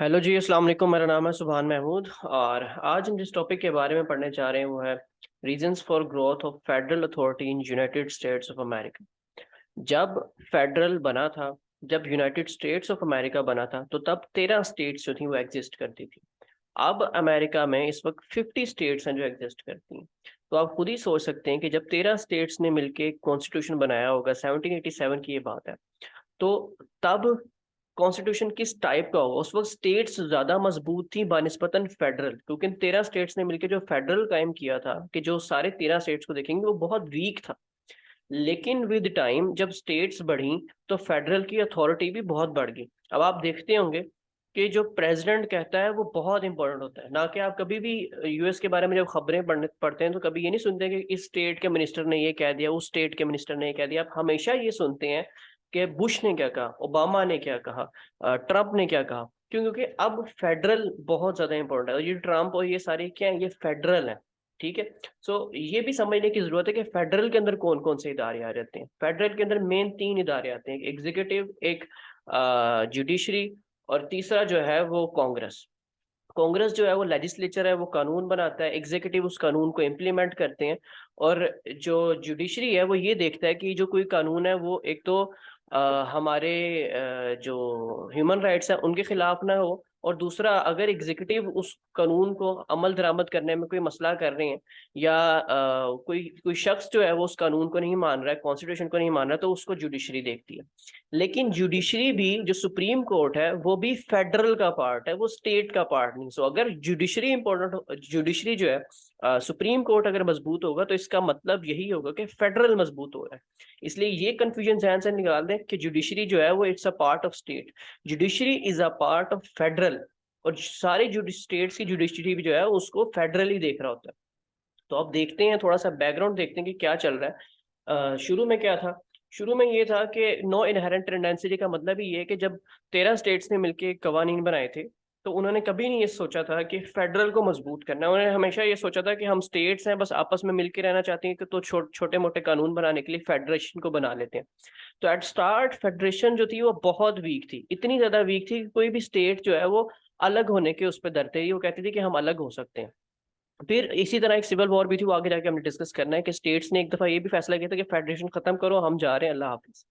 Hello जी, अस्सलाम वालेकुम। मेरा नाम है सुभान महमूद और आज हम जिस टॉपिक के बारे में पढ़ने जा रहे हैं वो है reasons for growth of federal authority in United states of America. जब फेडरल बना था, जब यूनाइटेड स्टेट्स ऑफ अमेरिका बना था तो तब 13 स्टेट्स जो थी वो एग्जिस्ट करती थी। अब अमेरिका में इस वक्त 50 स्टेट्स हैं जो एग्जिस्ट करती हैं। तो आप खुद ही सोच सकते हैं कि जब 13 स्टेट्स ने मिलके कॉन्स्टिट्यूशन बनाया होगा, 1787 की ये बात है, तो तब कॉन्स्टिट्यूशन किस टाइप का होगा। उस वक्त स्टेट्स ज्यादा मजबूत थी बानिस्बतन फेडरल, क्योंकि 13 स्टेट्स ने मिलकर जो फेडरल कायम किया था, कि जो सारे 13 स्टेट्स को देखेंगे वो बहुत वीक था। लेकिन विद टाइम जब स्टेट्स बढ़ी तो फेडरल की अथॉरिटी भी बहुत बढ़ गई। अब आप देखते होंगे कि जो प्रेसिडेंट कहता है वो बहुत इंपॉर्टेंट होता है ना। कि आप कभी भी यूएस के बारे में जब खबरें पढ़ते हैं तो कभी ये नहीं सुनते कि इस स्टेट के मिनिस्टर ने ये कह दिया, उस स्टेट के मिनिस्टर ने ये कह दिया। आप हमेशा ये सुनते हैं कि बुश ने क्या कहा, ओबामा ने क्या कहा, ट्रम्प ने क्या कहा। क्यों? क्योंकि अब फेडरल बहुत ज्यादा इंपॉर्टेंट है। और ये ट्रम्प और ये सारे क्या है, ये फेडरल है। ठीक है। सो ये भी समझने की जरूरत है कि फेडरल के अंदर कौन कौन से इदारे आ जाते हैं। फेडरल के अंदर मेन 3 इदारे आते हैं, एक एग्जीक्यूटिव, एक जुडिशरी, और तीसरा जो है वो कांग्रेस। कांग्रेस जो है वो लेजिस्लेचर है, वो कानून बनाता है। एग्जीक्यूटिव उस कानून को इम्प्लीमेंट करते हैं। और जो जुडिशरी है वो ये देखता है कि जो कोई कानून है वो एक तो हमारे जो ह्यूमन राइट्स है उनके खिलाफ ना हो, और दूसरा अगर एग्जीक्यूटिव उस कानून को अमल दरामद करने में कोई मसला कर रहे हैं, या कोई कोई शख्स जो है वो उस कानून को नहीं मान रहा है, कॉन्स्टिट्यूशन को नहीं मान रहा है, तो उसको जुडिशरी देखती है। लेकिन जुडिशरी भी, जो सुप्रीम कोर्ट है, वो भी फेडरल का पार्ट है, वो स्टेट का पार्ट नहीं। सो अगर जुडिशरी इंपॉर्टेंट, जुडिशरी जो है, सुप्रीम कोर्ट अगर मजबूत होगा तो इसका मतलब यही होगा कि फेडरल मजबूत हो रहा है। इसलिए ये कंफ्यूजन ध्यान से निकाल दें कि जुडिशरी जो है वो it's a part of state, judiciary is a part of federal. और सारे स्टेट्स की जुडिशरी भी जो है उसको फेडरल ही देख रहा होता है। तो अब देखते हैं, थोड़ा सा बैकग्राउंड देखते हैं कि क्या चल रहा है। शुरू में क्या था? शुरू में ये था कि नो इनहेरेंट टेंडेंसी का मतलब ही ये है कि जब 13 स्टेट्स ने मिलकर कवानीन बनाए थे, तो उन्होंने कभी नहीं ये सोचा था कि फेडरल को मजबूत करना है। उन्होंने हमेशा ये सोचा था कि हम स्टेट्स हैं, बस आपस में मिलकर रहना चाहते हैं, कि तो छोटे मोटे कानून बनाने के लिए फेडरेशन को बना लेते हैं। तो एट स्टार्ट फेडरेशन जो थी वो बहुत वीक थी, इतनी ज्यादा वीक थी कि कोई भी स्टेट जो है वो अलग होने के उस पर डरते ही वो कहती थी कि हम अलग हो सकते हैं। फिर इसी तरह एक सिविल वॉर भी थी, वो आगे जाके हमने डिस्कस करना है, कि स्टेट्स ने एक दफा ये भी फैसला किया था कि फेडरेशन खत्म करो, हम जा रहे हैं, अल्लाह हाफिज।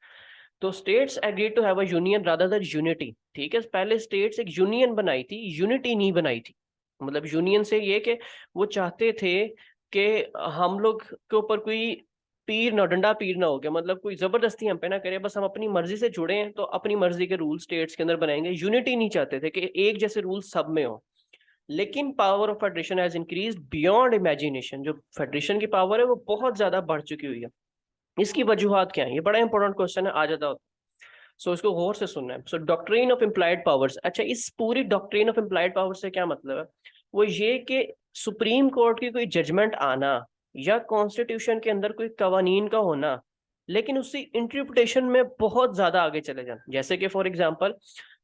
तो states agreed to have a union rather than unity. ठीक है, पहले स्टेट्स एक यूनियन बनाई थी, यूनिटी नहीं बनाई थी। मतलब यूनियन से ये कि वो चाहते थे कि हम लोग के ऊपर कोई पीर ना, डंडा पीर ना हो गया, मतलब कोई जबरदस्ती हम पे ना करे, बस हम अपनी मर्जी से जुड़े हैं तो अपनी मर्जी के रूल स्टेट्स के अंदर बनाएंगे। यूनिटी नहीं चाहते थे कि एक जैसे रूल सब में हो। लेकिन power of federation has increase beyond imagination. जो फेडरेशन की पावर है वो बहुत ज्यादा बढ़ चुकी हुई है। इसकी वजूहत क्या है? ये बड़ा इंपॉर्टेंट क्वेश्चन है, आ जाता होता। सो इसको गौर से सुनना है। सो डॉक्ट्रिन ऑफ इम्प्लाइड पावर्स। अच्छा, इस पूरी डॉक्ट्रिन ऑफ इम्प्लाइड पावर से क्या मतलब है? वो ये कि सुप्रीम कोर्ट की कोई जजमेंट आना, या कॉन्स्टिट्यूशन के अंदर कोई कवानीन का होना, लेकिन उसकी इंटरप्रिटेशन में बहुत ज्यादा आगे चले जाना। जैसे कि फॉर एग्जाम्पल,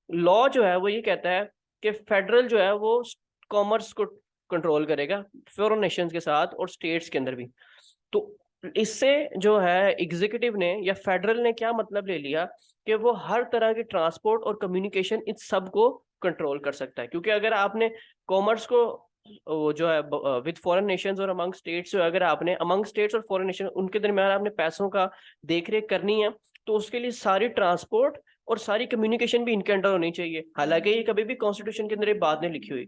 लॉ जो है वो ये कहता है कि फेडरल जो है वो कॉमर्स को कंट्रोल करेगा फॉरेन नेशंस के साथ और स्टेट्स के अंदर भी। तो इससे जो है एग्जीक्यूटिव ने या फेडरल ने क्या मतलब ले लिया कि वो हर तरह के ट्रांसपोर्ट और कम्युनिकेशन इन सब को कंट्रोल कर सकता है। क्योंकि अगर आपने कॉमर्स को, वो जो है विद फॉरेन नेशंस और अमंग स्टेट्स, जो अगर आपने अमंग स्टेट्स और फॉरेन नेशन उनके दरमियान आपने पैसों का देख रेख करनी है, तो उसके लिए सारी ट्रांसपोर्ट और सारी कम्युनिकेशन भी इनके अंडर होनी चाहिए। हालांकि ये कभी भी कॉन्स्टिट्यूशन के अंदर ये बात नहीं लिखी हुई।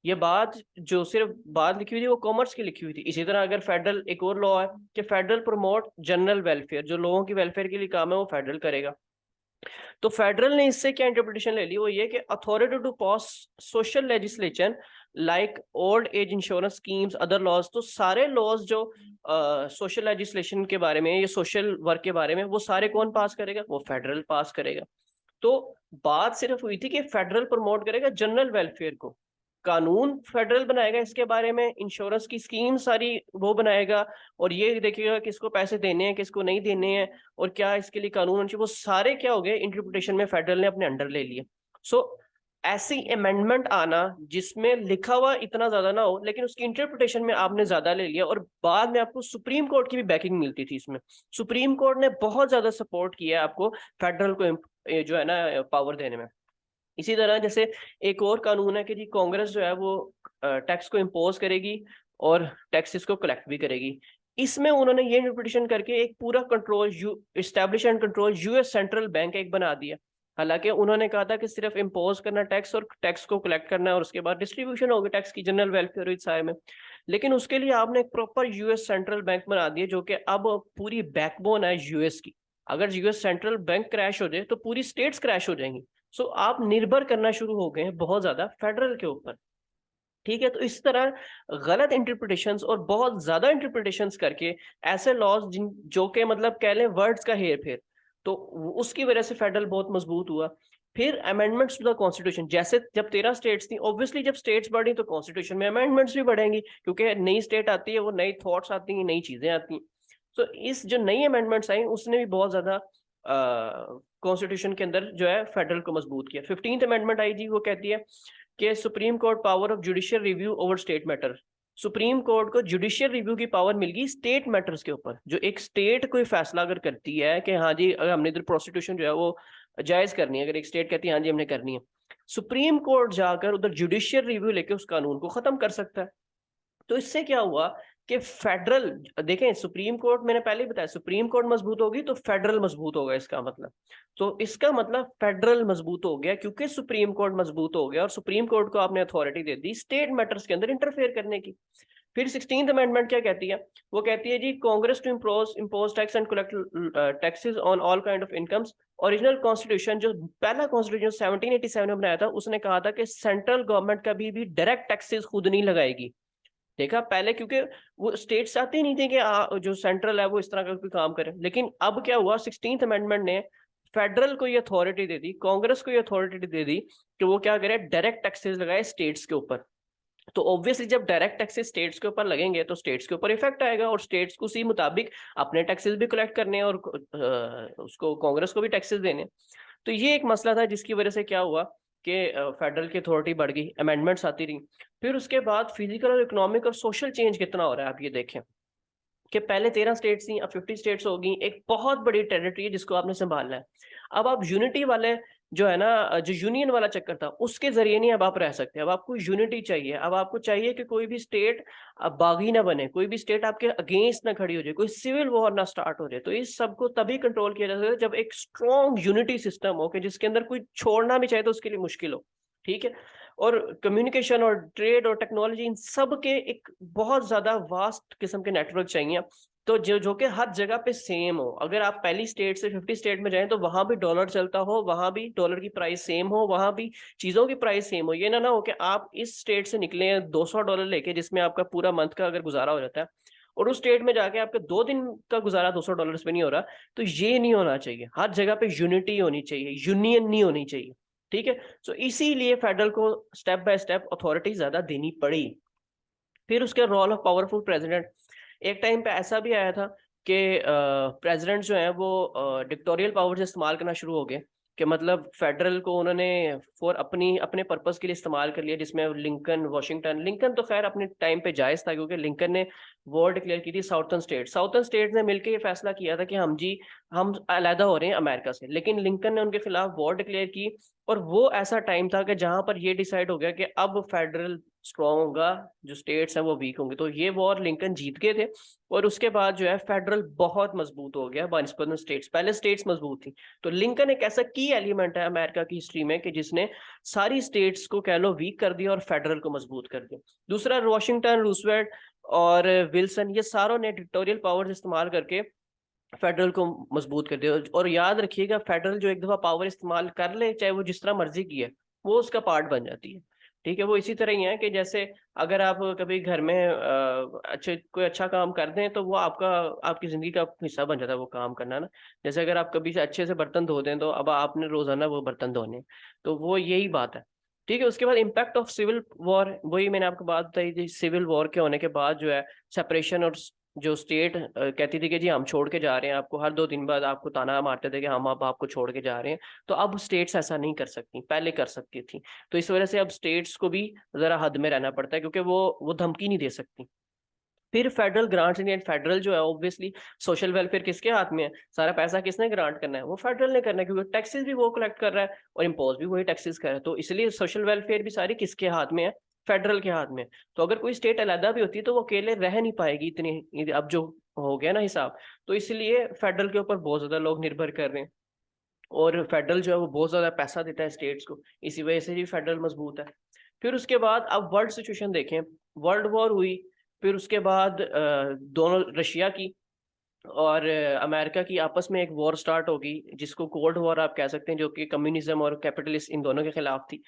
ये बात जो सिर्फ बात लिखी हुई थी वो कॉमर्स की लिखी हुई थी। इसी तरह अगर फेडरल, एक और लॉ है कि फेडरल प्रमोट जनरल वेलफेयर, जो लोगों की वेलफेयर के लिए काम है वो फेडरल करेगा। तो फेडरल ने इससे क्या इंटरप्रिटेशन ले ली? वो ये कि authority to pass social legislation like old age insurance schemes, other laws. तो सारे लॉज जो सोशल लेजिस्लेशन के बारे में या सोशल वर्क के बारे में, वो सारे कौन पास करेगा? वो फेडरल पास करेगा। तो बात सिर्फ हुई थी कि फेडरल प्रमोट करेगा जनरल वेलफेयर को, कानून फेडरल बनाएगा इसके बारे में, इंश्योरेंस की स्कीम सारी वो बनाएगा, और ये देखेगा किसको पैसे देने हैं, किसको नहीं देने हैं, और क्या इसके लिए कानून, वो सारे क्या हो गए इंटरप्रिटेशन में फेडरल ने अपने अंडर ले लिए। सो ऐसी अमेंडमेंट आना जिसमें लिखा हुआ इतना ज्यादा ना हो, लेकिन उसकी इंटरप्रिटेशन में आपने ज्यादा ले लिया, और बाद में आपको सुप्रीम कोर्ट की भी बैकिंग मिलती थी इसमें। सुप्रीम कोर्ट ने बहुत ज्यादा सपोर्ट किया है आपको फेडरल को, जो है ना, पावर देने में। इसी तरह जैसे एक और कानून है कि जी कांग्रेस जो है वो टैक्स को इम्पोज करेगी और टैक्सेस को कलेक्ट भी करेगी। इसमें उन्होंने ये इंटरप्रिटेशन करके एक पूरा control establish and control US central bank एक बना दिया। हालांकि उन्होंने कहा था कि सिर्फ इम्पोज करना टैक्स और टैक्स को कलेक्ट करना है और उसके बाद डिस्ट्रीब्यूशन होगी टैक्स की जनरल वेलफेयर सारे में। लेकिन उसके लिए आपने एक प्रॉपर यूएस सेंट्रल बैंक बना दिया जो कि अब पूरी बैकबोन है यूएस की। अगर यूएस सेंट्रल बैंक क्रैश हो जाए तो पूरी स्टेट्स क्रैश हो जाएंगी। सो आप निर्भर करना शुरू हो गए हैं बहुत ज्यादा फेडरल के ऊपर। ठीक है, तो इस तरह गलत इंटरप्रिटेशंस और बहुत ज्यादा इंटरप्रिटेशंस करके ऐसे लॉज जिन जो के मतलब कह लें वर्ड्स का हेर फेर, तो उसकी वजह से फेडरल बहुत मजबूत हुआ। फिर अमेंडमेंट्स टू द कॉन्स्टिट्यूशन, जैसे जब 13 स्टेट्स थी, ऑब्वियसली जब स्टेट्स बढ़ी तो कॉन्स्टिट्यूशन में अमेंडमेंट्स भी बढ़ेंगी क्योंकि नई स्टेट आती है, वो नई थॉट्स आती हैं, नई चीजें आती हैं। तो इस जो नई अमेंडमेंट्स आई उसने भी बहुत ज्यादा कॉन्स्टिट्यूशन के अंदर जो है फेडरल को मजबूत किया। 15th अमेंडमेंट आई जी, वो कहती है कि supreme court power of judicial review over state matter. Supreme court को जुडिशियल रिव्यू की पावर मिल गई स्टेट मैटर्स के ऊपर। जो एक स्टेट कोई फैसला अगर करती है कि हाँ जी अगर हमने इधर प्रोस्टिट्यूशन जो है वो जायज करनी है, अगर एक स्टेट कहती है हाँ जी हमने करनी है, सुप्रीम कोर्ट जाकर उधर जुडिशियल रिव्यू लेके उस कानून को खत्म कर सकता है। तो इससे क्या हुआ कि फेडरल, देखें सुप्रीम कोर्ट, मैंने पहले ही बताया सुप्रीम कोर्ट मजबूत होगी तो फेडरल मजबूत होगा, इसका मतलब। तो इसका मतलब फेडरल मजबूत हो गया क्योंकि सुप्रीम कोर्ट मजबूत हो गया और सुप्रीम कोर्ट को आपने अथॉरिटी दे दी स्टेट मैटर्स के अंदर इंटरफेयर करने की। फिर 16th अमेंडमेंट क्या कहती है, वो कहती है जी Congress to impose tax and collect taxes on all kind of incomes. Original constitution जो पहला कॉन्स्टिट्यूशन 1787 में बनाया था उसने कहा था कि सेंट्रल गवर्नमेंट कभी भी डायरेक्ट टैक्सेस खुद नहीं लगाएगी। देखा पहले, क्योंकि वो स्टेट्स आते नहीं थे कि जो सेंट्रल है वो इस तरह का कोई काम करे। लेकिन अब क्या हुआ, 16th अमेंडमेंट ने फेडरल को ये अथॉरिटी दे दी, कांग्रेस को ये अथॉरिटी दे दी कि वो क्या करे, डायरेक्ट टैक्सेस लगाए स्टेट्स के ऊपर। तो ऑब्वियसली जब डायरेक्ट टैक्सेस स्टेट्स के ऊपर लगेंगे तो स्टेट्स के ऊपर इफेक्ट आएगा और स्टेट्स को उसी मुताबिक अपने टैक्सेस भी कलेक्ट करने और उसको कांग्रेस को भी टैक्सेस देने। तो ये एक मसला था जिसकी वजह से क्या हुआ कि फेडरल की अथॉरिटी बढ़ गई, अमेंडमेंट्स आती रही। फिर उसके बाद फिजिकल और इकोनॉमिक और सोशल चेंज कितना हो रहा है आप ये देखें कि पहले 13 स्टेट्स थी, अब 50 स्टेट्स हो गई। एक बहुत बड़ी टेरिटरी है जिसको आपने संभालना है। अब आप यूनिटी वाले जो है ना, जो यूनियन वाला चक्कर था उसके जरिए नहीं अब आप रह सकते। अब आपको यूनिटी चाहिए। अब आपको चाहिए कि कोई भी स्टेट अब बागी ना बने, कोई भी स्टेट आपके अगेंस्ट ना खड़ी हो जाए, कोई सिविल वॉर ना स्टार्ट हो जाए। तो इस सबको तभी कंट्रोल किया जा सकता है जब एक स्ट्रॉन्ग यूनिटी सिस्टम हो कि जिसके अंदर कोई छोड़ना भी चाहे तो उसके लिए मुश्किल हो। ठीक है, और कम्युनिकेशन और ट्रेड और टेक्नोलॉजी इन सब के एक बहुत ज्यादा वास्ट किस्म के नेटवर्क चाहिए। तो जो कि हर जगह पे सेम हो। अगर आप पहली स्टेट से 50 स्टेट में जाएं तो वहां भी डॉलर चलता हो, वहां भी डॉलर की प्राइस सेम हो, वहां भी चीजों की प्राइस सेम हो। ये ना हो कि आप इस स्टेट से निकले हैं $200 लेके जिसमें आपका पूरा मंथ का अगर गुजारा हो जाता है और उस स्टेट में जाके आपका 2 दिन का गुजारा $200 पे नहीं हो रहा। तो ये नहीं होना चाहिए। हर जगह पे यूनिटी होनी चाहिए, यूनियन नहीं होनी चाहिए। ठीक है, तो इसीलिए फेडरल को स्टेप बाय स्टेप अथॉरिटी ज्यादा देनी पड़ी। फिर उसके रोल ऑफ पावरफुल प्रेसिडेंट, एक टाइम पे ऐसा भी आया था कि प्रेसिडेंट जो है वो डिक्टोरियल पावर्स इस्तेमाल करना शुरू हो गए कि मतलब फेडरल को उन्होंने फॉर अपने पर्पस के लिए इस्तेमाल कर लिया, जिसमें लिंकन तो खैर अपने टाइम पे जायज था क्योंकि लिंकन ने वॉर डिक्लेयर की थी साउथर्न स्टेट ने मिलकर ये फैसला किया था कि हम अलहदा हो रहे हैं अमेरिका से। लेकिन लिंकन ने उनके खिलाफ वॉर डिक्लेयर की और वो ऐसा टाइम था कि जहां पर ये डिसाइड हो गया कि अब फेडरल स्ट्रॉन्ग होगा, जो स्टेट्स हैं वो वीक होंगे। तो ये वॉर लिंकन जीत गए थे और उसके बाद जो है फेडरल बहुत मजबूत हो गया बनस्पत स्टेट्स। पहले स्टेट्स मजबूत थी। तो लिंकन एक ऐसा की एलिमेंट है अमेरिका की हिस्ट्री में कि जिसने सारी स्टेट्स को कह लो वीक कर दिया और फेडरल को मजबूत कर दिया। दूसरा, वॉशिंगटन, रूजवेल्ट और विल्सन, ये सारों ने डिक्टोरियल पावर्स इस्तेमाल करके फेडरल को मजबूत कर दिया। और याद रखिएगा फेडरल जो एक दफा पावर इस्तेमाल कर ले, चाहे वो जिस तरह मर्जी की है, वो उसका पार्ट बन जाती है। ठीक है, वो इसी तरह ही है कि जैसे अगर आप कभी घर में कोई अच्छा काम कर दें तो वो आपकी जिंदगी का हिस्सा बन जाता है वो काम करना ना। जैसे अगर आप कभी से अच्छे से बर्तन धो दें तो अब आपने रोजाना वो बर्तन धोने। तो वो यही बात है। ठीक है, उसके बाद इम्पैक्ट ऑफ सिविल वॉर, वही मैंने आपको बात बताई थी। सिविल वॉर के होने के बाद जो है सेपरेशन, और जो स्टेट कहती थी कि जी हम छोड़ के जा रहे हैं आपको, हर 2 दिन बाद आपको ताना मारते थे कि हम अब आपको छोड़ के जा रहे हैं। तो अब स्टेट्स ऐसा नहीं कर सकती, पहले कर सकती थी। तो इस वजह से अब स्टेट्स को भी जरा हद में रहना पड़ता है क्योंकि वो धमकी नहीं दे सकती। फिर फेडरल ग्रांट्स एंड फेडरल जो है ऑब्वियसली सोशल वेलफेयर किसके हाथ में है, सारा पैसा किसने ग्रांट करना है, वो फेडरल ने करना है, क्योंकि टैक्सेस भी वो कलेक्ट कर रहा है और इम्पोज भी वही टैक्सेस कर रहा है। तो इसलिए सोशल वेलफेयर भी सारी किसके हाथ में है, फेडरल के हाथ में। तो अगर कोई स्टेट अलहदा भी होती है तो वो अकेले रह नहीं पाएगी इतनी, अब जो हो गया ना हिसाब। तो इसलिए फेडरल के ऊपर बहुत ज्यादा लोग निर्भर कर रहे हैं और फेडरल जो है वो बहुत ज्यादा पैसा देता है स्टेट्स को, इसी वजह से भी फेडरल मजबूत है। फिर उसके बाद अब वर्ल्ड सिचुएशन देखें, वर्ल्ड वॉर हुई, फिर उसके बाद दोनों रशिया की और अमेरिका की आपस में एक वॉर स्टार्ट होगी, जिसको कोल्ड वॉर आप कह सकते हैं, जो कि कम्युनिज्म और कैपिटलिस्ट इन दोनों के खिलाफ थी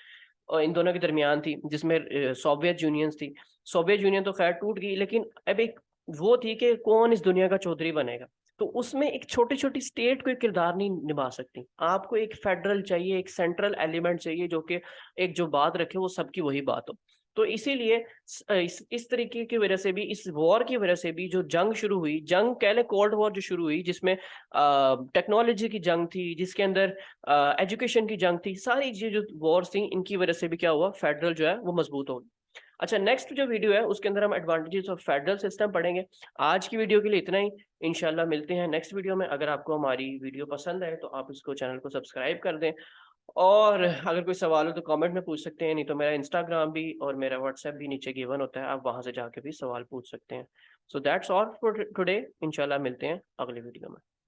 और इन दोनों के दरमियान थी, जिसमें सोवियत यूनियन थी। सोवियत यूनियन तो खैर टूट गई, लेकिन अब एक वो थी कि कौन इस दुनिया का चौधरी बनेगा। तो उसमें एक छोटी छोटी स्टेट कोई किरदार नहीं निभा सकती, आपको एक फेडरल चाहिए, एक सेंट्रल एलिमेंट चाहिए जो कि एक जो बात रखे वो सबकी वही बात हो। तो इसीलिए इस तरीके की वजह से भी, इस वॉर की वजह से भी जो जंग शुरू हुई, जंग कह ले कोल्ड वॉर जो शुरू हुई, जिसमें टेक्नोलॉजी की जंग थी, जिसके अंदर एजुकेशन की जंग थी, सारी चीजें जो वॉर्स थी इनकी वजह से भी क्या हुआ, फेडरल जो है वो मजबूत हो गई। अच्छा, नेक्स्ट जो वीडियो है उसके अंदर हम एडवांटेजेस ऑफ फेडरल सिस्टम पढ़ेंगे। आज की वीडियो के लिए इतना ही, इंशाल्लाह मिलते हैं नेक्स्ट वीडियो में। अगर आपको हमारी वीडियो पसंद है तो आप इसको चैनल को सब्सक्राइब कर दें, और अगर कोई सवाल हो तो कमेंट में पूछ सकते हैं, नहीं तो मेरा इंस्टाग्राम भी और मेरा व्हाट्सएप भी नीचे गिवन होता है, आप वहां से जाके भी सवाल पूछ सकते हैं। So that's all for today, इंशाल्लाह मिलते हैं अगले वीडियो में।